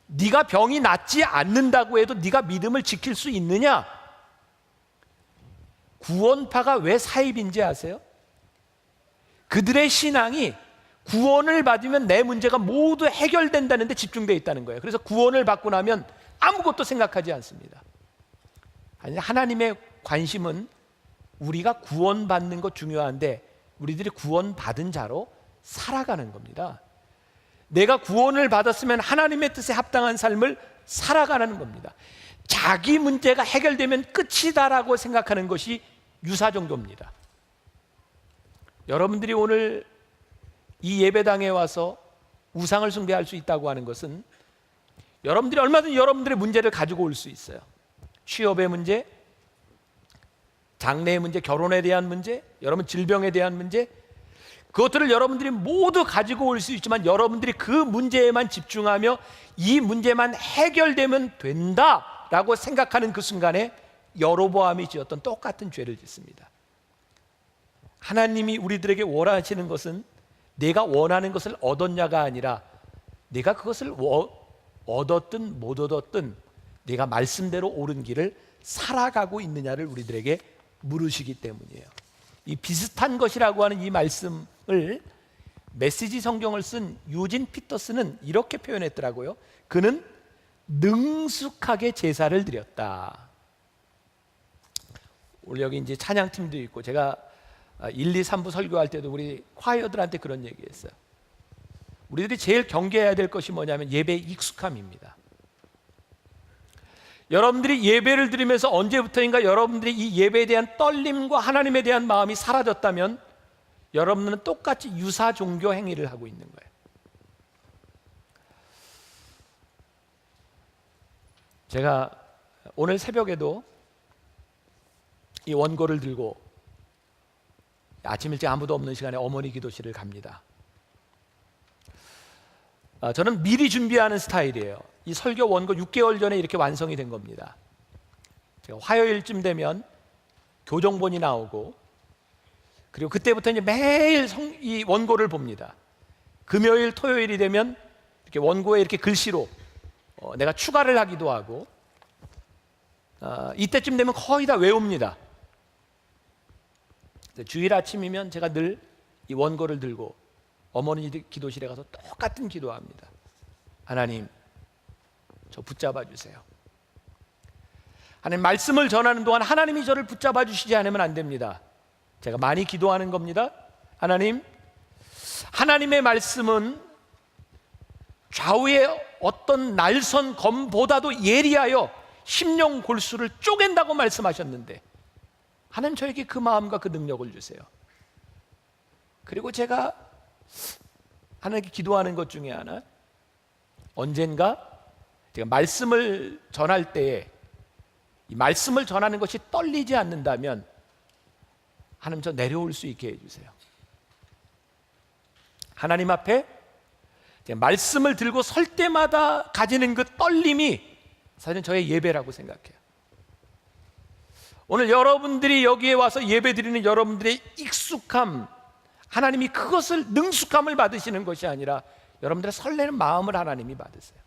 네가 병이 낫지 않는다고 해도 네가 믿음을 지킬 수 있느냐? 구원파가 왜 사입인지 아세요? 그들의 신앙이 구원을 받으면 내 문제가 모두 해결된다는 데 집중되어 있다는 거예요. 그래서 구원을 받고 나면 아무것도 생각하지 않습니다. 아니, 하나님의 관심은 우리가 구원받는 것 중요한데 우리들이 구원받은 자로 살아가는 겁니다. 내가 구원을 받았으면 하나님의 뜻에 합당한 삶을 살아가는 겁니다. 자기 문제가 해결되면 끝이다라고 생각하는 것이 유사 종교입니다. 여러분들이 오늘 이 예배당에 와서 우상을 숭배할 수 있다고 하는 것은 여러분들이 얼마든지 여러분들의 문제를 가지고 올 수 있어요. 취업의 문제, 장래의 문제, 결혼에 대한 문제, 여러분 질병에 대한 문제, 그것들을 여러분들이 모두 가지고 올 수 있지만 여러분들이 그 문제에만 집중하며 이 문제만 해결되면 된다라고 생각하는 그 순간에 여로보암이 지었던 똑같은 죄를 짓습니다. 하나님이 우리들에게 원하시는 것은 내가 원하는 것을 얻었냐가 아니라 내가 그것을 얻었든 못 얻었든 내가 말씀대로 옳은 길을 살아가고 있느냐를 우리들에게 물으시기 때문이에요. 이 비슷한 것이라고 하는 이 말씀을 메시지 성경을 쓴 유진 피터스는 이렇게 표현했더라고요. 그는 능숙하게 제사를 드렸다. 오늘 여기 이제 찬양팀도 있고 제가 1, 2, 3부 설교할 때도 우리 콰이어들한테 그런 얘기했어요. 우리들이 제일 경계해야 될 것이 뭐냐면 예배의 익숙함입니다. 여러분들이 예배를 드리면서 언제부터인가 여러분들이 이 예배에 대한 떨림과 하나님에 대한 마음이 사라졌다면 여러분들은 똑같이 유사 종교 행위를 하고 있는 거예요. 제가 오늘 새벽에도 이 원고를 들고 아침 일찍 아무도 없는 시간에 어머니 기도실을 갑니다. 저는 미리 준비하는 스타일이에요. 이 설교 원고 6개월 전에 이렇게 완성이 된 겁니다. 제가 화요일쯤 되면 교정본이 나오고 그리고 그때부터 이제 매일 이 원고를 봅니다. 금요일, 토요일이 되면 이렇게 원고에 이렇게 글씨로 내가 추가를 하기도 하고 이때쯤 되면 거의 다 외웁니다. 주일 아침이면 제가 늘 이 원고를 들고 어머니 기도실에 가서 똑같은 기도합니다. 하나님, 저 붙잡아 주세요. 하나님, 말씀을 전하는 동안 하나님이 저를 붙잡아 주시지 않으면 안 됩니다. 제가 많이 기도하는 겁니다. 하나님, 하나님의 말씀은 좌우의 어떤 날선 검보다도 예리하여 심령 골수를 쪼갠다고 말씀하셨는데 하나님, 저에게 그 마음과 그 능력을 주세요. 그리고 제가 하나님께 기도하는 것 중에 하나, 언젠가 제가 말씀을 전할 때에 이 말씀을 전하는 것이 떨리지 않는다면 하나님, 저 내려올 수 있게 해주세요. 하나님 앞에 제가 말씀을 들고 설 때마다 가지는 그 떨림이 사실은 저의 예배라고 생각해요. 오늘 여러분들이 여기에 와서 예배드리는 여러분들의 익숙함, 하나님이 그것을 능숙함을 받으시는 것이 아니라 여러분들의 설레는 마음을 하나님이 받으세요.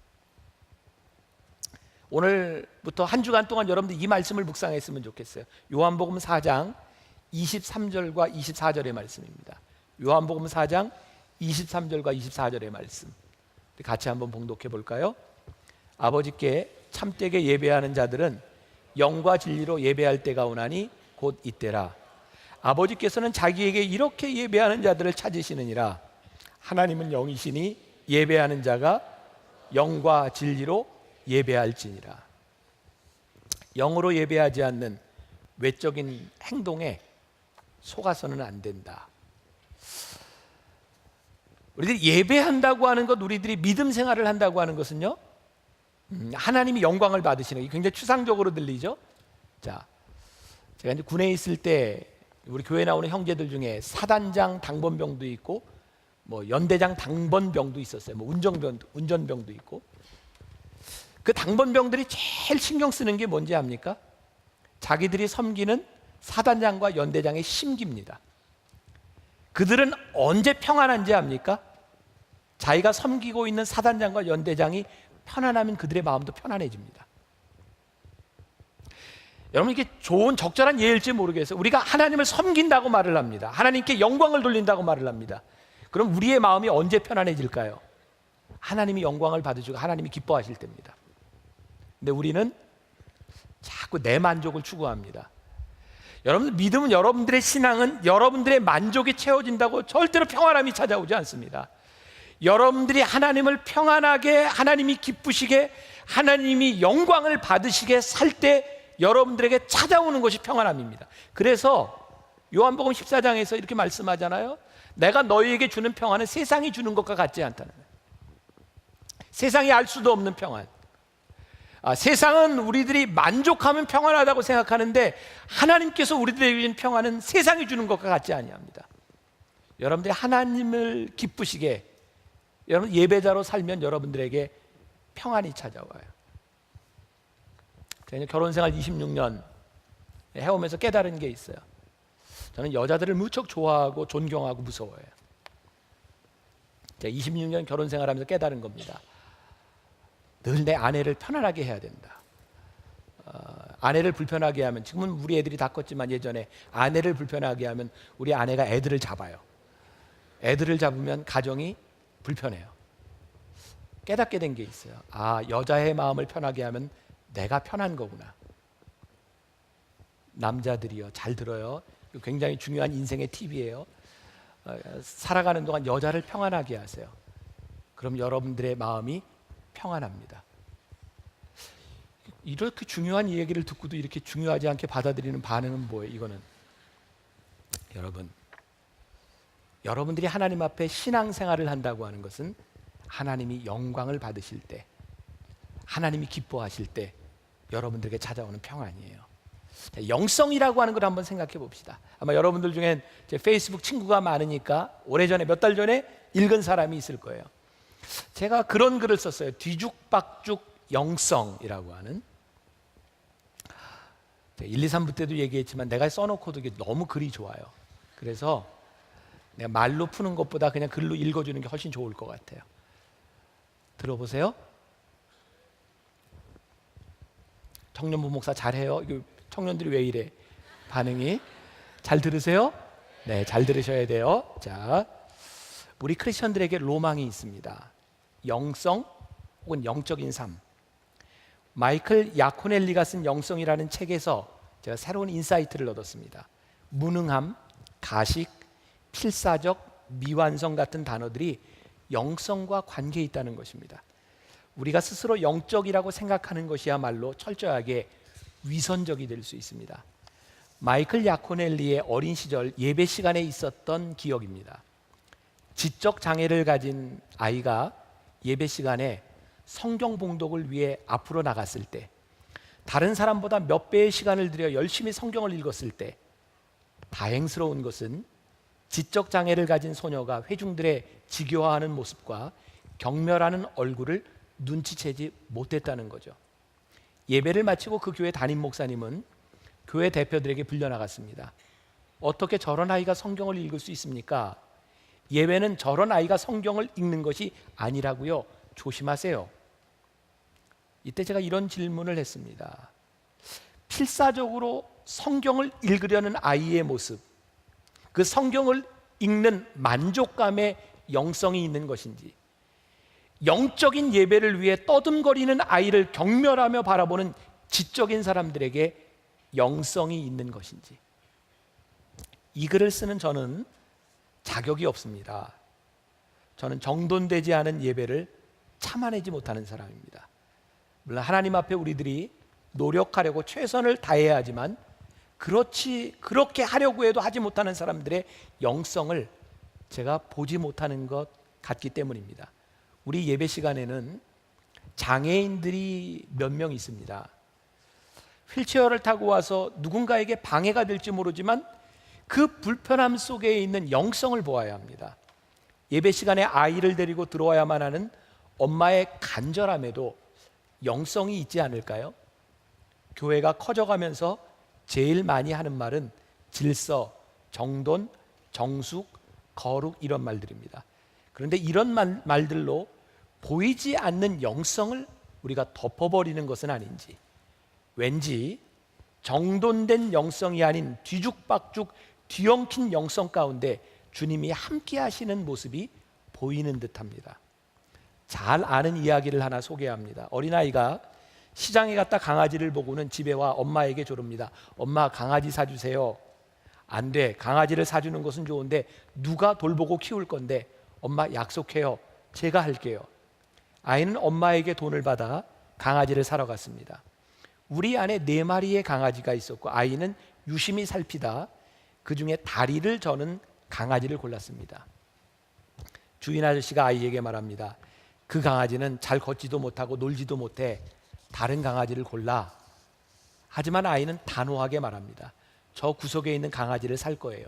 오늘부터 한 주간 동안 여러분들 이 말씀을 묵상했으면 좋겠어요. 요한복음 4장 23절과 24절의 말씀입니다. 요한복음 4장 23절과 24절의 말씀 같이 한번 봉독해 볼까요? 아버지께 참되게 예배하는 자들은 영과 진리로 예배할 때가 오나니 곧 이때라. 아버지께서는 자기에게 이렇게 예배하는 자들을 찾으시느니라. 하나님은 영이시니 예배하는 자가 영과 진리로 예배할지니라. 영으로 예배하지 않는 외적인 행동에 속아서는 안 된다. 우리들이 예배한다고 하는 것, 우리들이 믿음 생활을 한다고 하는 것은요, 하나님이 영광을 받으시는 게 굉장히 추상적으로 들리죠. 자, 제가 이제 군에 있을 때 우리 교회 나오는 형제들 중에 사단장 당번병도 있고, 뭐 연대장 당번병도 있었어요. 뭐 운전병도 있고. 그 당번병들이 제일 신경 쓰는 게 뭔지 압니까? 자기들이 섬기는 사단장과 연대장의 심기입니다. 그들은 언제 평안한지 압니까? 자기가 섬기고 있는 사단장과 연대장이 편안하면 그들의 마음도 편안해집니다. 여러분, 이게 좋은 적절한 예일지 모르겠어요. 우리가 하나님을 섬긴다고 말을 합니다. 하나님께 영광을 돌린다고 말을 합니다. 그럼 우리의 마음이 언제 편안해질까요? 하나님이 영광을 받으시고 하나님이 기뻐하실 때입니다. 근데 우리는 자꾸 내 만족을 추구합니다. 여러분, 믿음은, 여러분들의 신앙은 여러분들의 만족이 채워진다고 절대로 평안함이 찾아오지 않습니다. 여러분들이 하나님을 평안하게, 하나님이 기쁘시게, 하나님이 영광을 받으시게 살 때 여러분들에게 찾아오는 것이 평안함입니다. 그래서 요한복음 14장에서 이렇게 말씀하잖아요. 내가 너희에게 주는 평안은 세상이 주는 것과 같지 않다는 거예요. 세상이 알 수도 없는 평안. 세상은 우리들이 만족하면 평안하다고 생각하는데 하나님께서 우리들에게 주는 평안은 세상이 주는 것과 같지 아니합니다. 여러분들이 하나님을 기쁘시게, 여러분 예배자로 살면 여러분들에게 평안이 찾아와요. 제가 결혼 생활 26년 해오면서 깨달은 게 있어요. 저는 여자들을 무척 좋아하고 존경하고 무서워해요. 제가 26년 결혼 생활하면서 깨달은 겁니다. 늘 내 아내를 편안하게 해야 된다. 아내를 불편하게 하면, 지금은 우리 애들이 다 컸지만 예전에 아내를 불편하게 하면 우리 아내가 애들을 잡아요. 애들을 잡으면 가정이 불편해요. 깨닫게 된 게 있어요. 여자의 마음을 편하게 하면 내가 편한 거구나. 남자들이요, 잘 들어요. 굉장히 중요한 인생의 팁이에요. 살아가는 동안 여자를 평안하게 하세요. 그럼 여러분들의 마음이 평안합니다. 이렇게 중요한 얘기를 듣고도 이렇게 중요하지 않게 받아들이는 반응은 뭐예요? 이거는 여러분들이 하나님 앞에 신앙생활을 한다고 하는 것은 하나님이 영광을 받으실 때, 하나님이 기뻐하실 때 여러분들에게 찾아오는 평안이에요. 자, 영성이라고 하는 걸 한번 생각해 봅시다. 아마 여러분들 중엔 제 페이스북 친구가 많으니까 오래전에, 몇 달 전에 읽은 사람이 있을 거예요. 제가 그런 글을 썼어요. 뒤죽박죽 영성이라고 하는. 1, 2, 3부 때도 얘기했지만 내가 써놓고도 이게 너무 글이 좋아요. 그래서 내가 말로 푸는 것보다 그냥 글로 읽어주는 게 훨씬 좋을 것 같아요. 들어보세요. 청년부 목사 잘해요. 이거 청년들이 왜 이래? 반응이. 잘 들으세요? 네, 잘 들으셔야 돼요. 자, 우리 크리스천들에게 로망이 있습니다. 영성 혹은 영적인 삶. 마이클 야코넬리가 쓴 영성이라는 책에서 제가 새로운 인사이트를 얻었습니다. 무능함, 가식, 필사적, 미완성 같은 단어들이 영성과 관계에 있다는 것입니다. 우리가 스스로 영적이라고 생각하는 것이야말로 철저하게 위선적이 될 수 있습니다. 마이클 야코넬리의 어린 시절 예배 시간에 있었던 기억입니다. 지적 장애를 가진 아이가 예배 시간에 성경 봉독을 위해 앞으로 나갔을 때, 다른 사람보다 몇 배의 시간을 들여 열심히 성경을 읽었을 때, 다행스러운 것은 지적 장애를 가진 소녀가 회중들의 지교화하는 모습과 경멸하는 얼굴을 눈치채지 못했다는 거죠. 예배를 마치고 그 교회 담임 목사님은 교회 대표들에게 불려나갔습니다. 어떻게 저런 아이가 성경을 읽을 수 있습니까? 예배는 저런 아이가 성경을 읽는 것이 아니라고요. 조심하세요. 이때 제가 이런 질문을 했습니다. 필사적으로 성경을 읽으려는 아이의 모습, 그 성경을 읽는 만족감에 영성이 있는 것인지, 영적인 예배를 위해 떠듬거리는 아이를 경멸하며 바라보는 지적인 사람들에게 영성이 있는 것인지. 이 글을 쓰는 저는 자격이 없습니다. 저는 정돈되지 않은 예배를 참아내지 못하는 사람입니다. 물론 하나님 앞에 우리들이 노력하려고 최선을 다해야 하지만 그렇게 하려고 해도 하지 못하는 사람들의 영성을 제가 보지 못하는 것, 같기 때문입니다. 우리 예배 시간에는 장애인들이 몇 명 있습니다. 휠체어를 타고 와서 누군가에게 방해가 될지 모르지만 그 불편함 속에 있는 영성을 보아야 합니다. 예배 시간에 아이를 데리고 들어와야만 하는 엄마의 간절함에도 영성이 있지 않을까요? 교회가 커져가면서 제일 많이 하는 말은 질서, 정돈, 정숙, 거룩 이런 말들입니다. 그런데 이런 말들로 보이지 않는 영성을 우리가 덮어버리는 것은 아닌지, 왠지 정돈된 영성이 아닌 뒤죽박죽 뒤엉킨 영성 가운데 주님이 함께 하시는 모습이 보이는 듯합니다. 잘 아는 이야기를 하나 소개합니다. 어린아이가 시장에 갔다 강아지를 보고는 집에 와 엄마에게 조릅니다. 엄마, 강아지 사주세요. 안 돼. 강아지를 사주는 것은 좋은데 누가 돌보고 키울 건데. 엄마, 약속해요. 제가 할게요. 아이는 엄마에게 돈을 받아 강아지를 사러 갔습니다. 우리 안에 4마리의 강아지가 있었고 아이는 유심히 살피다 그 중에 다리를 저는 강아지를 골랐습니다. 주인 아저씨가 아이에게 말합니다. 그 강아지는 잘 걷지도 못하고 놀지도 못해. 다른 강아지를 골라. 하지만 아이는 단호하게 말합니다. 저 구석에 있는 강아지를 살 거예요.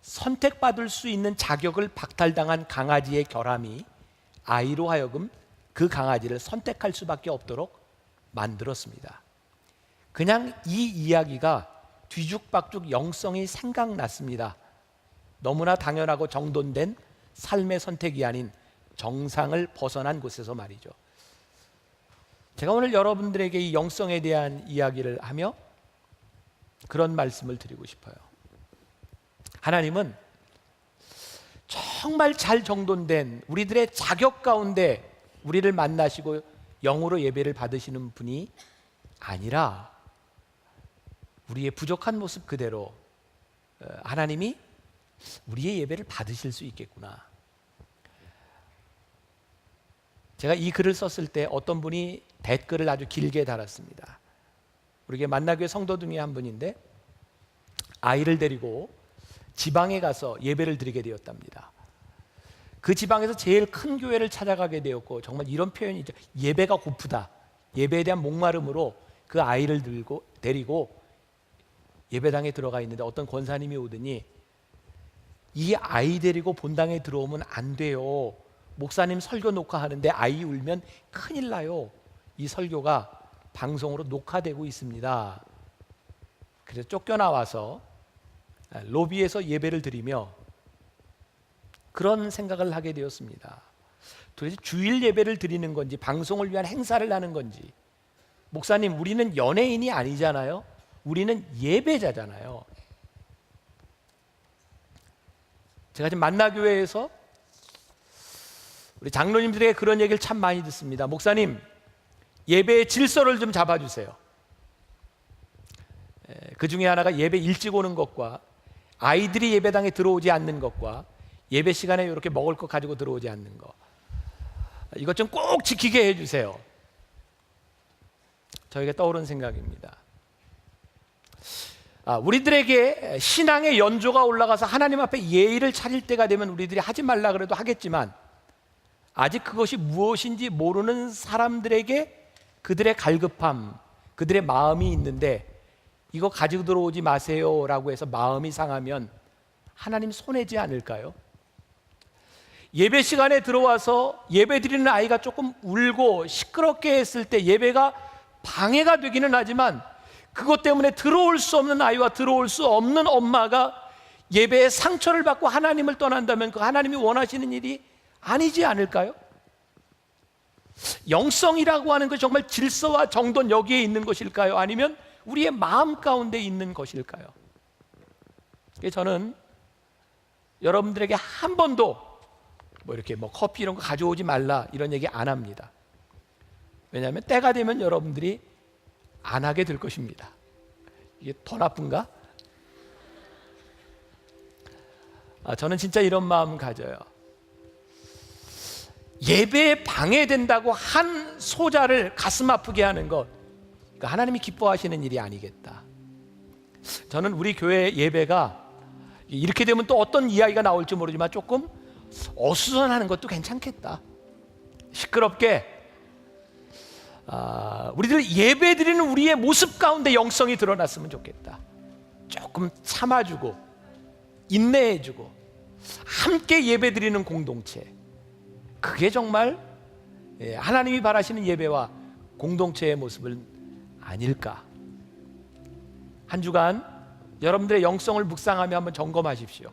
선택받을 수 있는 자격을 박탈당한 강아지의 결함이 아이로 하여금 그 강아지를 선택할 수밖에 없도록 만들었습니다. 그냥 이 이야기가 뒤죽박죽 영성이 생각났습니다. 너무나 당연하고 정돈된 삶의 선택이 아닌 정상을 벗어난 곳에서 말이죠. 제가 오늘 여러분들에게 이 영성에 대한 이야기를 하며 그런 말씀을 드리고 싶어요. 하나님은 정말 잘 정돈된 우리들의 자격 가운데 우리를 만나시고 영으로 예배를 받으시는 분이 아니라 우리의 부족한 모습 그대로 하나님이 우리의 예배를 받으실 수 있겠구나. 제가 이 글을 썼을 때 어떤 분이 댓글을 아주 길게 달았습니다. 우리 만나교회 성도 중에 한 분인데 아이를 데리고 지방에 가서 예배를 드리게 되었답니다. 그 지방에서 제일 큰 교회를 찾아가게 되었고 정말 이런 표현이 있죠. 예배가 고프다. 예배에 대한 목마름으로 그 아이를 데리고 예배당에 들어가 있는데 어떤 권사님이 오더니 이 아이 데리고 본당에 들어오면 안 돼요. 목사님 설교 녹화하는데 아이 울면 큰일 나요. 이 설교가 방송으로 녹화되고 있습니다. 그래서 쫓겨나와서 로비에서 예배를 드리며 그런 생각을 하게 되었습니다. 도대체 주일 예배를 드리는 건지 방송을 위한 행사를 하는 건지. 목사님, 우리는 연예인이 아니잖아요. 우리는 예배자잖아요. 제가 지금 만나교회에서 우리 장로님들에게 그런 얘기를 참 많이 듣습니다. 목사님, 예배의 질서를 좀 잡아주세요. 그 중에 하나가 예배 일찍 오는 것과 아이들이 예배당에 들어오지 않는 것과 예배 시간에 이렇게 먹을 것 가지고 들어오지 않는 것, 이것 좀 꼭 지키게 해주세요. 저에게 떠오른 생각입니다. 우리들에게 신앙의 연조가 올라가서 하나님 앞에 예의를 차릴 때가 되면 우리들이 하지 말라 그래도 하겠지만 아직 그것이 무엇인지 모르는 사람들에게 그들의 갈급함, 그들의 마음이 있는데 이거 가지고 들어오지 마세요라고 해서 마음이 상하면 하나님 손해지 않을까요? 예배 시간에 들어와서 예배 드리는 아이가 조금 울고 시끄럽게 했을 때 예배가 방해가 되기는 하지만 그것 때문에 들어올 수 없는 아이와 들어올 수 없는 엄마가 예배에 상처를 받고 하나님을 떠난다면 그 하나님이 원하시는 일이 아니지 않을까요? 영성이라고 하는 것이 정말 질서와 정돈 여기에 있는 것일까요? 아니면 우리의 마음 가운데 있는 것일까요? 저는 여러분들에게 한 번도 이렇게 커피 이런 거 가져오지 말라 이런 얘기 안 합니다. 왜냐하면 때가 되면 여러분들이 안 하게 될 것입니다. 이게 더 나쁜가? 저는 진짜 이런 마음 가져요. 예배에 방해된다고 한 소자를 가슴 아프게 하는 것, 하나님이 기뻐하시는 일이 아니겠다. 저는 우리 교회 예배가 이렇게 되면 또 어떤 이야기가 나올지 모르지만 조금 어수선하는 것도 괜찮겠다. 시끄럽게 우리들 예배 드리는 우리의 모습 가운데 영성이 드러났으면 좋겠다. 조금 참아주고 인내해주고 함께 예배 드리는 공동체, 그게 정말 하나님이 바라시는 예배와 공동체의 모습은 아닐까. 한 주간 여러분들의 영성을 묵상하며 한번 점검하십시오.